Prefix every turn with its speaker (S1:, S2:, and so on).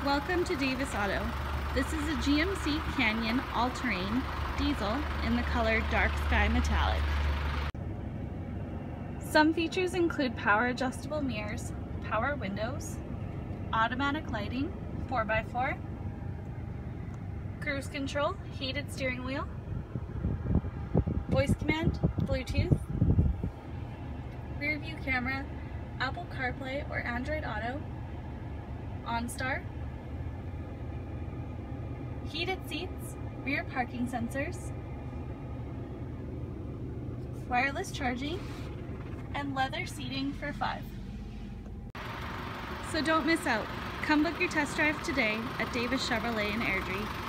S1: Welcome to Davis Auto. This is a GMC Canyon all-terrain diesel in the color dark sky metallic. Some features include power adjustable mirrors, power windows, automatic lighting, 4x4, cruise control, heated steering wheel, voice command, Bluetooth, rear view camera, Apple CarPlay or Android Auto, OnStar, heated seats, rear parking sensors, wireless charging, and leather seating for 5. So don't miss out. Come book your test drive today at Davis Chevrolet in Airdrie.